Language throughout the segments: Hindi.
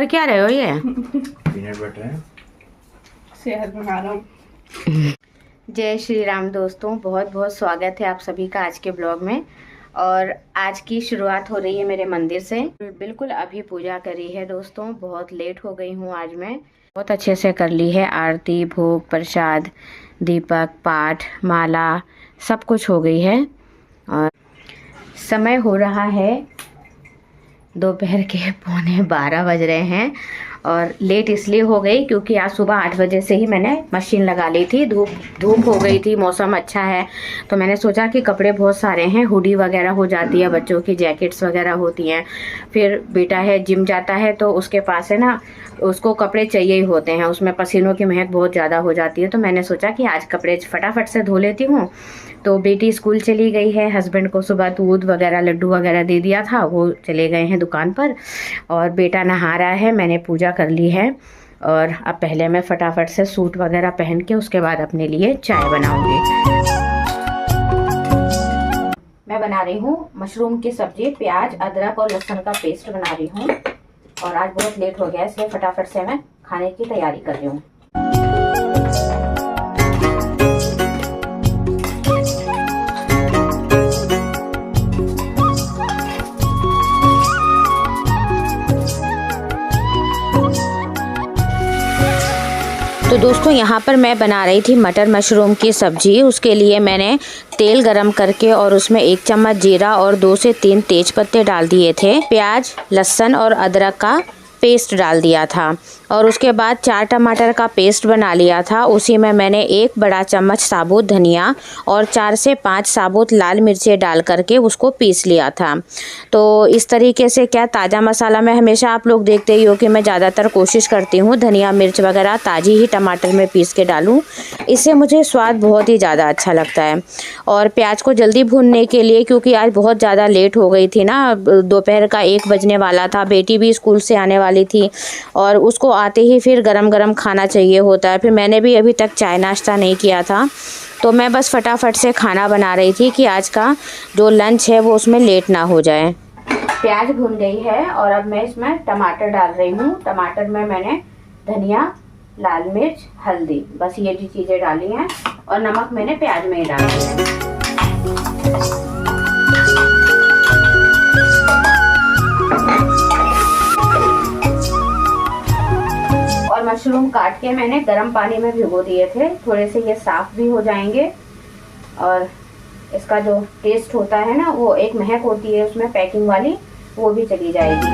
कर क्या रहे हो ये? पीनट बटर है, शहद बना रहा हूँ। जय श्री राम दोस्तों, बहुत बहुत स्वागत है आप सभी का आज के ब्लॉग में। और आज की शुरुआत हो रही है मेरे मंदिर से। बिल्कुल अभी पूजा करी है दोस्तों, बहुत लेट हो गई हूँ आज मैं। बहुत अच्छे से कर ली है आरती, भोग, प्रसाद, दीपक, पाठ, माला, सब कुछ हो गई है। और समय हो रहा है दोपहर के 11:15 बज रहे हैं। और लेट इसलिए हो गई क्योंकि आज सुबह 8 बजे से ही मैंने मशीन लगा ली थी। धूप हो गई थी, मौसम अच्छा है तो मैंने सोचा कि कपड़े बहुत सारे हैं, हुडी वगैरह हो जाती है, बच्चों की जैकेट्स वगैरह होती हैं। फिर बेटा है जिम जाता है तो उसके पास है ना, उसको कपड़े चाहिए ही होते हैं, उसमें पसीनों की महक बहुत ज़्यादा हो जाती है। तो मैंने सोचा कि आज कपड़े फटाफट से धो लेती हूँ। तो बेटी स्कूल चली गई है, हस्बैंड को सुबह दूध वगैरह, लड्डू वगैरह दे दिया था, वो चले गए हैं दुकान पर। और बेटा नहा रहा है, मैंने पूजा कर ली है। और अब पहले मैं फटाफट से सूट वगैरह पहन के उसके बाद अपने लिए चाय बनाऊंगी। मैं बना रही हूँ मशरूम की सब्जी, प्याज, अदरक और लहसुन का पेस्ट बना रही हूँ। और आज बहुत लेट हो गया इसलिए फटाफट से मैं खाने की तैयारी कर रही हूँ। तो दोस्तों यहाँ पर मैं बना रही थी मटर मशरूम की सब्जी। उसके लिए मैंने तेल गरम करके और उसमें 1 चम्मच जीरा और 2 से 3 तेज पत्ते डाल दिए थे। प्याज, लहसुन और अदरक का पेस्ट डाल दिया था और उसके बाद 4 टमाटर का पेस्ट बना लिया था। उसी में मैंने 1 बड़ा चम्मच साबुत धनिया और 4 से 5 साबुत लाल मिर्चें डाल करके उसको पीस लिया था। तो इस तरीके से क्या ताज़ा मसाला में हमेशा आप लोग देखते ही हो कि मैं ज़्यादातर कोशिश करती हूँ धनिया मिर्च वगैरह ताज़ी ही टमाटर में पीस के डालूँ, इससे मुझे स्वाद बहुत ही ज़्यादा अच्छा लगता है। और प्याज को जल्दी भूनने के लिए, क्योंकि आज बहुत ज़्यादा लेट हो गई थी ना, दोपहर का 1 बजने वाला था, बेटी भी स्कूल से आने वाली थी और उसको आते ही फिर गरम गरम खाना चाहिए होता है। फिर मैंने भी अभी तक चाय नाश्ता नहीं किया था, तो मैं बस फटाफट से खाना बना रही थी कि आज का जो लंच है वो उसमें लेट ना हो जाए। प्याज भुन गई है और अब मैं इसमें टमाटर डाल रही हूँ। टमाटर में मैंने धनिया, लाल मिर्च, हल्दी, बस ये जी चीज़ें डाली हैं और नमक मैंने प्याज में ही डाल दिया है। और मशरूम काट के मैंने गर्म पानी में भिगो दिए थे, थोड़े से ये साफ भी हो जाएंगे और इसका जो टेस्ट होता है ना, वो एक महक होती है उसमें पैकिंग वाली, वो भी चली जाएगी।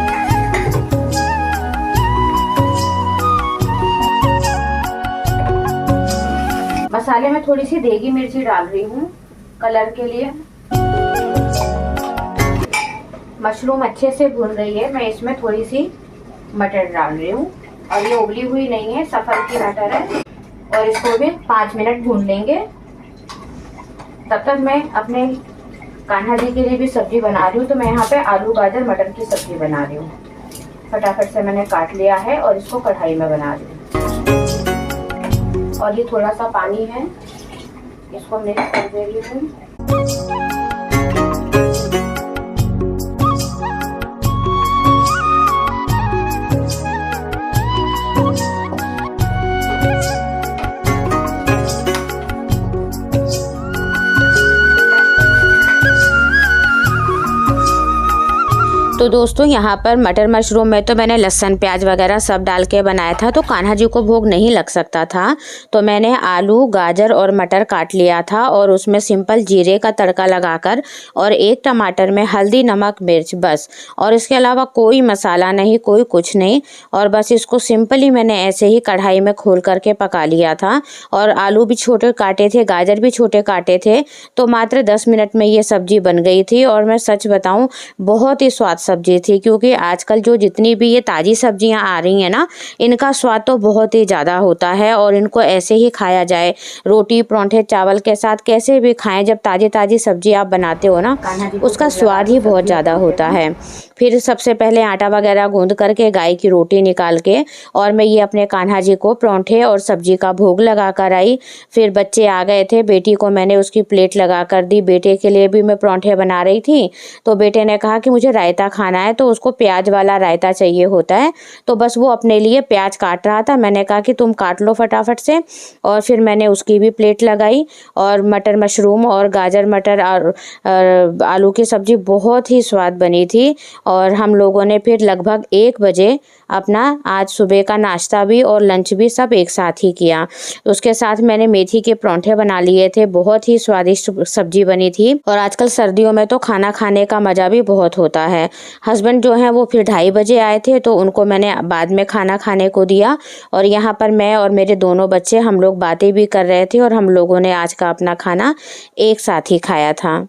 मसाले में थोड़ी सी देगी मिर्ची डाल रही हूँ कलर के लिए। मशरूम अच्छे से भून गई है, मैं इसमें थोड़ी सी मटर डाल रही हूँ। और ये उबली हुई नहीं है, सफर की मटर है। और इसको भी 5 मिनट भून लेंगे। तब तक मैं अपने कान्हा जी के लिए भी सब्जी बना रही हूँ। तो मैं यहाँ पे आलू गाजर मटर की सब्जी बना रही हूँ। फटाफट से मैंने काट लिया है और इसको कढ़ाई में बना रही हूँ। और ये थोड़ा सा पानी है, इसको मिक्स कर दे रही हूँ। तो दोस्तों यहाँ पर मटर मशरूम में तो मैंने लहसुन प्याज वगैरह सब डाल के बनाया था, तो कान्हा जी को भोग नहीं लग सकता था। तो मैंने आलू, गाजर और मटर काट लिया था और उसमें सिंपल जीरे का तड़का लगाकर और 1 टमाटर में हल्दी, नमक, मिर्च, बस। और इसके अलावा कोई मसाला नहीं, कोई कुछ नहीं। और बस इसको सिंपली मैंने ऐसे ही कढ़ाई में खोल करके पका लिया था। और आलू भी छोटे काटे थे, गाजर भी छोटे काटे थे, तो मात्र 10 मिनट में ये सब्जी बन गई थी। और मैं सच बताऊँ, बहुत ही स्वाद सब्जी थी, क्योंकि आजकल जो जितनी भी ये ताज़ी सब्जियां आ रही हैं ना, इनका स्वाद तो बहुत ही ज़्यादा होता है। और इनको ऐसे ही खाया जाए, रोटी, परांठे, चावल के साथ कैसे भी खाएं, जब ताज़ी ताज़ी सब्जी आप बनाते हो ना, उसका स्वाद ही बहुत ज़्यादा होता है। फिर सबसे पहले आटा वगैरह गूंद करके गाय की रोटी निकाल के और मैं ये अपने कान्हा जी को परांठे और सब्जी का भोग लगा कर आई। फिर बच्चे आ गए थे, बेटी को मैंने उसकी प्लेट लगा कर दी। बेटे के लिए भी मैं परांठे बना रही थी, तो बेटे ने कहा कि मुझे रायता खाना है तो उसको प्याज वाला रायता चाहिए होता है। तो बस वो अपने लिए प्याज काट रहा था। मैंने कहा कि तुम काट लो फटाफट से, और फिर मैंने उसकी भी प्लेट लगाई। और मटर मशरूम और गाजर मटर और आलू की सब्ज़ी बहुत ही स्वाद बनी थी। और हम लोगों ने फिर लगभग 1 बजे अपना आज सुबह का नाश्ता भी और लंच भी सब एक साथ ही किया। उसके साथ मैंने मेथी के परांठे बना लिए थे, बहुत ही स्वादिष्ट सब्जी बनी थी। और आजकल सर्दियों में तो खाना खाने का मज़ा भी बहुत होता है। हस्बैंड जो हैं वो फिर 2:30 बजे आए थे, तो उनको मैंने बाद में खाना खाने को दिया। और यहाँ पर मैं और मेरे दोनों बच्चे हम लोग बातें भी कर रहे थे, और हम लोगों ने आज का अपना खाना एक साथ ही खाया था।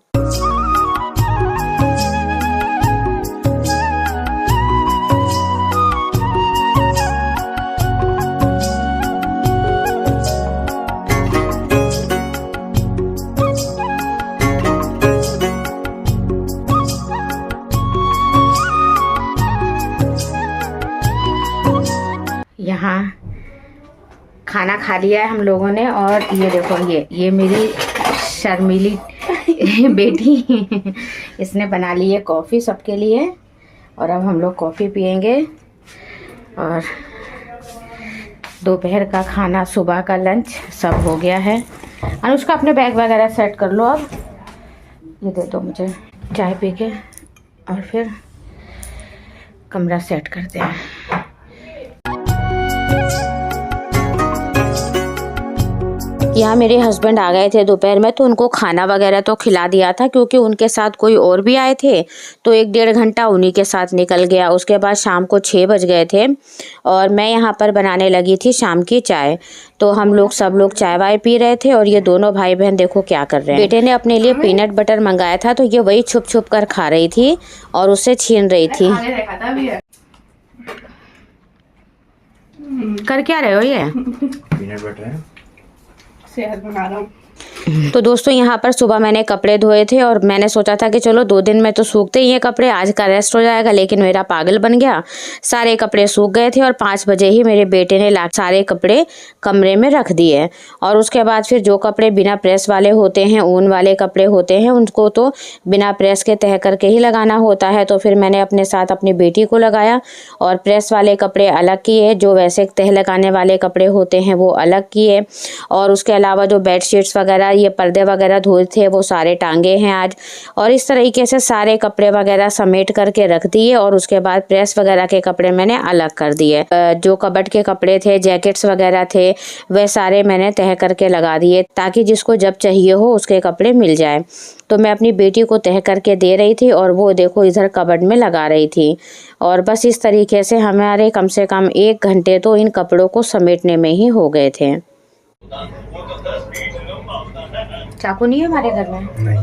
यहाँ खाना खा लिया है हम लोगों ने। और ये देखो, ये मेरी शर्मीली बेटी इसने बना ली है कॉफ़ी सबके लिए। और अब हम लोग कॉफ़ी पियेंगे। और दोपहर का खाना, सुबह का लंच सब हो गया है। अनुष्का अपने बैग वगैरह सेट कर लो। अब ये दे दो मुझे, चाय पी के और फिर कमरा सेट करते हैं। यहाँ मेरे हस्बैंड आ गए थे दोपहर में, तो उनको खाना वगैरह तो खिला दिया था, क्योंकि उनके साथ कोई और भी आए थे। तो 1-1.5 घंटा उन्हीं के साथ निकल गया। उसके बाद शाम को 6 बज गए थे, और मैं यहाँ पर बनाने लगी थी शाम की चाय। तो हम लोग सब लोग चाय वाय पी रहे थे। और ये दोनों भाई बहन देखो क्या कर रहे हैं। बेटे ने अपने लिए पीनट बटर मंगाया था, तो ये वही छुप छुप कर खा रही थी और उससे छीन रही थी। कर क्या रहे हो ये? पीनट बटर है, शहद बना रहा हूँ। तो दोस्तों यहाँ पर सुबह मैंने कपड़े धोए थे, और मैंने सोचा था कि चलो 2 दिन में तो सूखते ही हैं कपड़े, आज का रेस्ट हो जाएगा। लेकिन मेरा पागल बन गया, सारे कपड़े सूख गए थे। और 5 बजे ही मेरे बेटे ने ला सारे कपड़े कमरे में रख दिए। और उसके बाद फिर जो कपड़े बिना प्रेस वाले होते हैं, ऊन वाले कपड़े होते हैं, उनको तो बिना प्रेस के तह करके ही लगाना होता है। तो फिर मैंने अपने साथ अपनी बेटी को लगाया, और प्रेस वाले कपड़े अलग किए, जो वैसे तह लगाने वाले कपड़े होते हैं वो अलग किए। और उसके अलावा जो बेडशीट्स वगैरह, ये पर्दे वगैरह धोए थे, वो सारे टांगे हैं आज। और इस तरीके से सारे कपड़े वगैरह समेट करके रख दिए। और उसके बाद प्रेस वगैरह के कपड़े मैंने अलग कर दिए। जो कबर्ड के कपड़े थे, जैकेट्स वगैरह थे, वह सारे मैंने तह करके लगा दिए, ताकि जिसको जब चाहिए हो उसके कपड़े मिल जाए। तो मैं अपनी बेटी को तह करके दे रही थी, और वो देखो इधर कबर्ड में लगा रही थी। और बस इस तरीके से हमारे कम से कम 1 घंटे तो इन कपड़ों को समेटने में ही हो गए थे। चाकू नहीं है हमारे घर में? नहीं।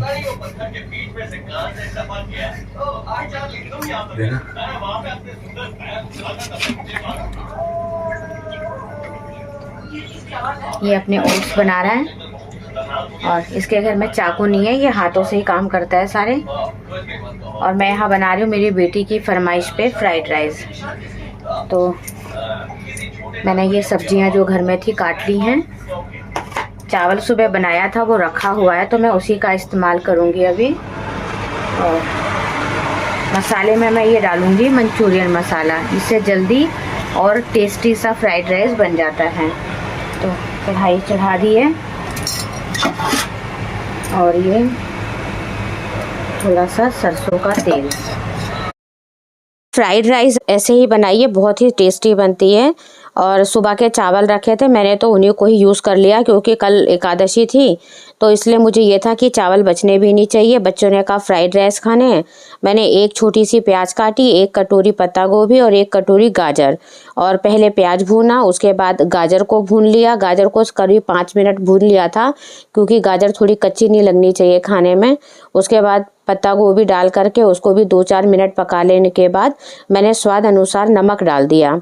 देना। ये अपने ओट्स बना रहा है, और इसके घर में चाकू नहीं है, ये हाथों से ही काम करता है सारे। और मैं यहाँ बना रही हूँ मेरी बेटी की फरमाइश पे फ्राइड राइस। तो मैंने ये सब्जियाँ जो घर में थी काट ली हैं। चावल सुबह बनाया था, वो रखा हुआ है, तो मैं उसी का इस्तेमाल करूँगी अभी। और मसाले में मैं ये डालूँगी मंचूरियन मसाला, इससे जल्दी और टेस्टी सा फ्राइड राइस बन जाता है। तो कढ़ाई चढ़ा दी है, और ये थोड़ा सा सरसों का तेल। फ्राइड राइस ऐसे ही बनाइए, बहुत ही टेस्टी बनती है। और सुबह के चावल रखे थे, मैंने तो उन्हीं को ही यूज़ कर लिया, क्योंकि कल एकादशी थी, तो इसलिए मुझे ये था कि चावल बचने भी नहीं चाहिए। बच्चों ने कहा फ्राइड राइस खाने हैं। मैंने एक छोटी सी प्याज काटी, 1 कटोरी पत्ता गोभी और 1 कटोरी गाजर। और पहले प्याज भूना, उसके बाद गाजर को भून लिया। गाजर को करीब 5 मिनट भून लिया था, क्योंकि गाजर थोड़ी कच्ची नहीं लगनी चाहिए खाने में। उसके बाद पत्ता गोभी डाल करके उसको भी 2-4 मिनट पका लेने के बाद मैंने स्वाद अनुसार नमक डाल दिया।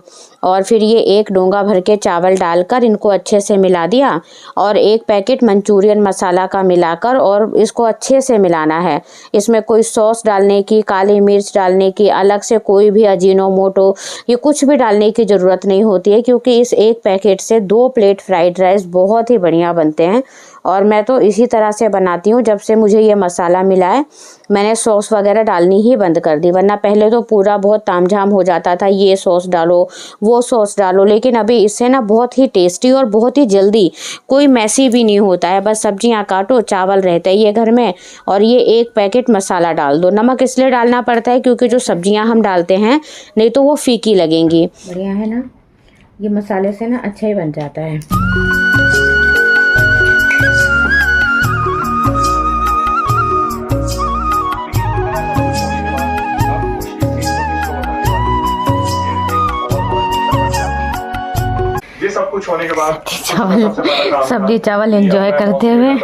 और फिर ये एक डोंगा भर के चावल डालकर इनको अच्छे से मिला दिया और एक पैकेट मंचूरियन मसाला का मिलाकर और इसको अच्छे से मिलाना है। इसमें कोई सॉस डालने की, काली मिर्च डालने की, अलग से कोई भी अजीनोमोटो ये कुछ भी डालने की ज़रूरत नहीं होती है, क्योंकि इस एक पैकेट से 2 प्लेट फ्राइड राइस बहुत ही बढ़िया बनते हैं। और मैं तो इसी तरह से बनाती हूँ। जब से मुझे ये मसाला मिला है मैंने सॉस वगैरह डालनी ही बंद कर दी, वरना पहले तो पूरा बहुत तामझाम हो जाता था, ये सॉस डालो वो सॉस डालो। लेकिन अभी इससे ना बहुत ही टेस्टी और बहुत ही जल्दी, कोई मैसी भी नहीं होता है। बस सब्जियां काटो, चावल रहता है ये घर में और ये एक पैकेट मसाला डाल दो। नमक इसलिए डालना पड़ता है क्योंकि जो सब्जियां हम डालते हैं नहीं तो वो फीकी लगेंगी। बढ़िया है ना, ये मसाले से ना अच्छा ही बन जाता है। ये सब कुछ होने के बाद चावल सब्जी चावल एंजॉय करते हुए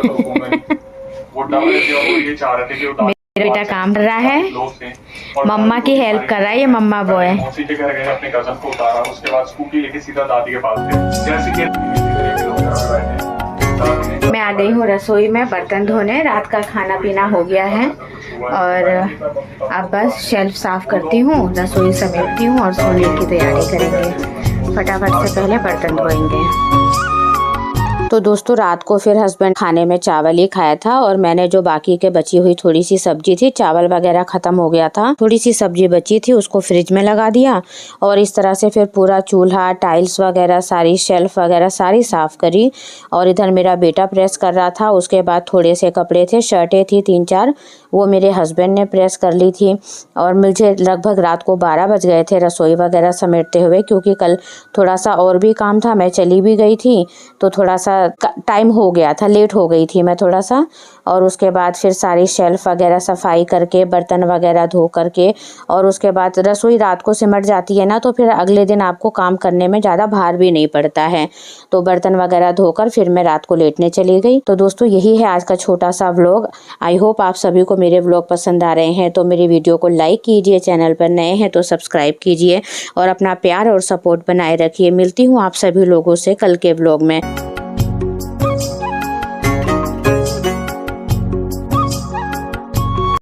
मेरा बेटा काम कर रहा है, मम्मा की हेल्प कर रहा है। ये मम्मा बॉय है। मौसी के घर गए, अपने कजन को उतारा, उसके बाद स्कूटी लेके सीधा दादी के पास गए। जैसे कि मैं आ गई हूँ रसोई में बर्तन धोने। रात का खाना पीना हो गया है और अब बस शेल्फ साफ करती हूँ, रसोई समेटती हूँ और सोने की तैयारी करेंगे। फटाफट से पहले बर्तन धोएंगे। तो दोस्तों रात को फिर हस्बैंड खाने में चावल ही खाया था और मैंने जो बाकी के बची हुई थोड़ी सी सब्जी थी, चावल वगैरह खत्म हो गया था, थोड़ी सी सब्जी बची थी, उसको फ्रिज में लगा दिया और इस तरह से फिर पूरा चूल्हा, टाइल्स वगैरह, सारी शेल्फ वगैरह सारी साफ करी। और इधर मेरा बेटा प्रेस कर रहा था। उसके बाद थोड़े से कपड़े थे, शर्टें थी 3-4, वो मेरे हस्बैंड ने प्रेस कर ली थी। और मुझे लगभग रात को 12 बज गए थे रसोई वगैरह समेटते हुए, क्योंकि कल थोड़ा सा और भी काम था, मैं चली भी गई थी तो थोड़ा सा टाइम हो गया था, लेट हो गई थी मैं थोड़ा सा। और उसके बाद फिर सारी शेल्फ वगैरह सफाई करके, बर्तन वगैरह धो करके, और उसके बाद रसोई रात को सिमट जाती है ना तो फिर अगले दिन आपको काम करने में ज़्यादा भार भी नहीं पड़ता है। तो बर्तन वगैरह धोकर फिर मैं रात को लेटने चली गई। तो दोस्तों यही है आज का छोटा सा व्लॉग। आई होप आप सभी को मेरे व्लॉग पसंद आ रहे हैं। तो मेरी वीडियो को लाइक कीजिए, चैनल पर नए हैं तो सब्सक्राइब कीजिए और अपना प्यार और सपोर्ट बनाए रखिए। मिलती हूँ आप सभी लोगों से कल के व्लॉग में।